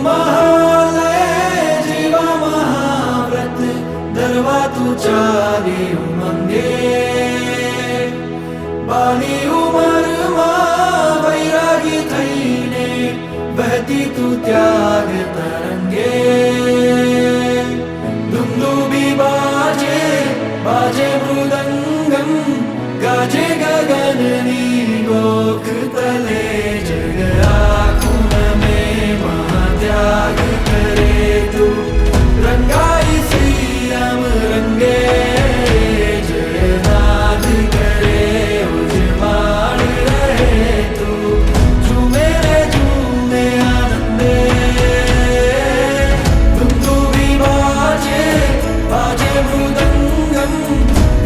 महालय जीवा महाव्रत दरवा तू चारी उमंगे बाली उमर वैरागी थईने बहती तू त्याग तरंगे दुंदुबी बाजे बाजे मृदंगम गाजे गगननी गोख तले जग आखुन में महात्याग करे तू रंगाई श्रीराम रंगे जयनाथ करे उजमाड़ रहे तू झूमे रे झूमे आनंदे दुंदुबी बाजे बाजे मृदंगम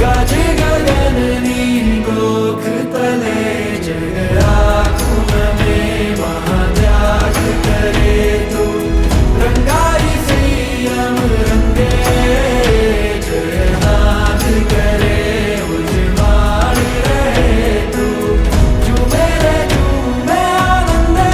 गाजे गगननी गोख तले जग आखुन में महात्याग करे तू रंगाई श्रीराम रंगे जयनाथ करे उजमाड़ रहे तू झूमे रे झूमे आनंदे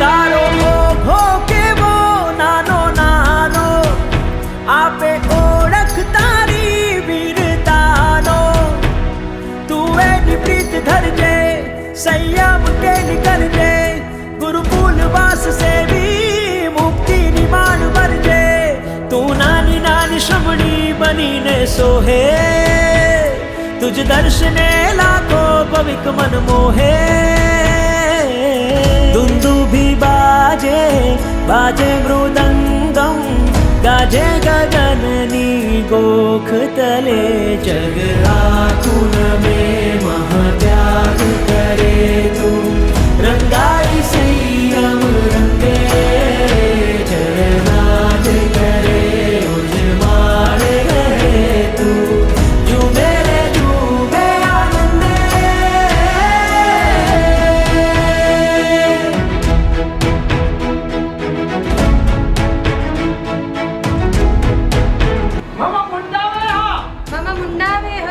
તારો મોભો કેવો નાનો નાનો આપે ઓળખ તારી વીરતાનો તું એની પ્રીત ધરજે સંયમ કેલી કરજે ગુરુકુલ વાસ સેવી મુક્તિની માન ભરજે તું નાની નાની શ્રમણી બનીને સોહે તુજ દર્શને લાખો પવિક મન મોહે दुंदुभी बाजे बाजे मृदंगम गाजे गगननी गोख तले जग आखुन में महात्याग करे तू रंगाई संयम रंगे जयनाथ करे उजमाड़ रहे तू झूमे रे झूमे आनंदे मम मुण्डावेह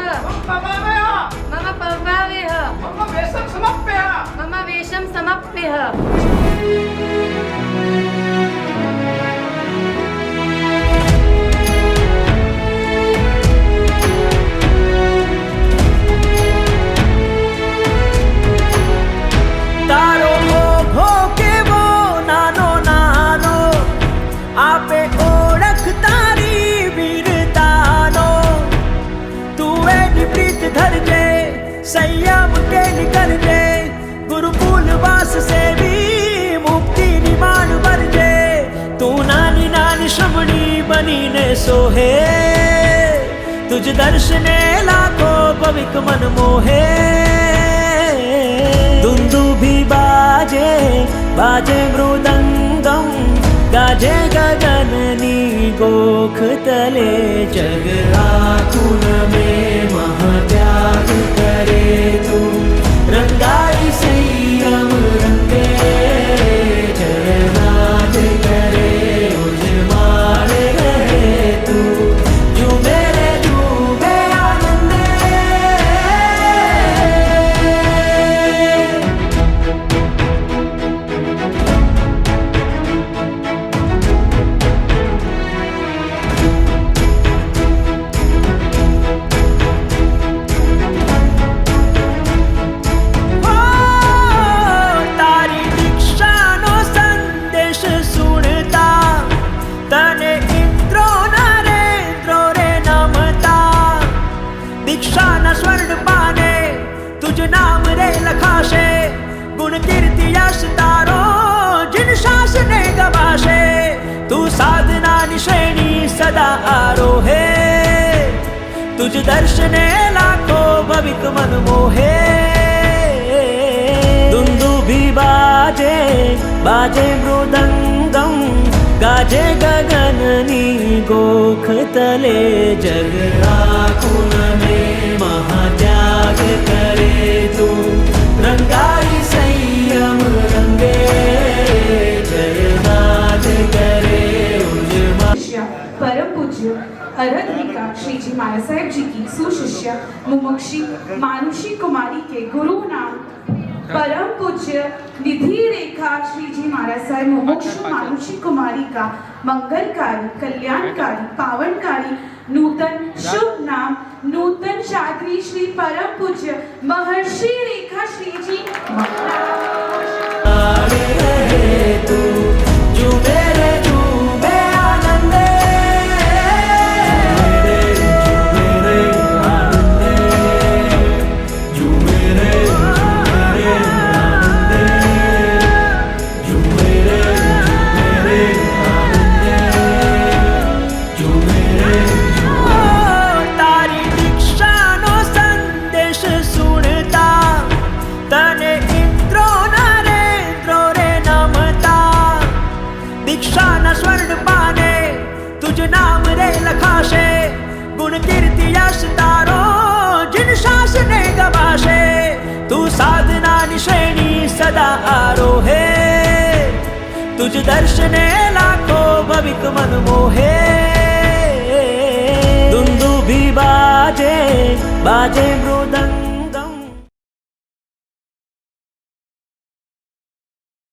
मम पवावेह मम वेशं समप्यः તારો મોભો કેવો નાનો નાનો આપે ઓળખ તારી વીરતાનો તું એની પ્રીત ધરજે સંયમ કેલી કરજે ગુરુકુલ વાસ સેવી મુક્તિની માન ભરજે તું નાની નાની શ્રમણી બનીને સોહે તુજ દર્શને લાખો પવિક મન મોહે दुंदुभी बाजे बाजे मृदंगम गाजे गगननी गोख तले जग आखुन में महात्याग करे तू रंगाई संयम रंगे जयनाथ करे उजमाड़ रहे तू झूमे रे झूमे आनंदे તારી દીક્ષાનો સંદેશ સુણતા તને ઇન્દ્રો નરેન્દ્રો રે નમતા દીક્ષાના સ્વર્ણ પાને તુજ નામ રે લખાશે ગુણ કીર્તિ યશ તારો જીન શાસને ગવાશે તું સાધનાની શ્રેણી સદા આરોહે તુજ દર્શને લાખો ભવિક મન મોહે दुंदुभी बाजे बाजे मृदंगम गाजे गगननी गोख तले जग आखुन में महात्याग करे तू रंगाई आराधनिका श्री जी महाराज साहेब जी की सुशिष्य मुमुक्षी मानुषी कुमारी के गुरु नाम परम पूज्य निधि रेखा श्री जी महाराज साहेब मुमुक्षु मानुषी कुमारी का मंगलकारी कल्याणकारी पावनकारी नूतन शुभ नाम नूतन शादी श्री परम पूज्य महर्षि रेखा श्री जी आड़े रहे तू झूमे रे झूमे आनंदे झूमे रे आनंदे झूमे रे आनंदे झूमे रे आनंदे झूमे रे તારી દીક્ષાનો સંદેશ સુણતા તને ઇન્દ્રો નરેન્દ્રો રે નમતા દીક્ષાના સ્વર્ણ પાને તુજ નામ રે લખાશે ગુણ કીર્તિ યશ તારો જીન શાસને ગવાશે તું સાધનાની શ્રેણી સદા આરોહે તુજ દર્શને લાખો ભવિક મન મોહે दुंदुभी बाजे बाजे मृदंग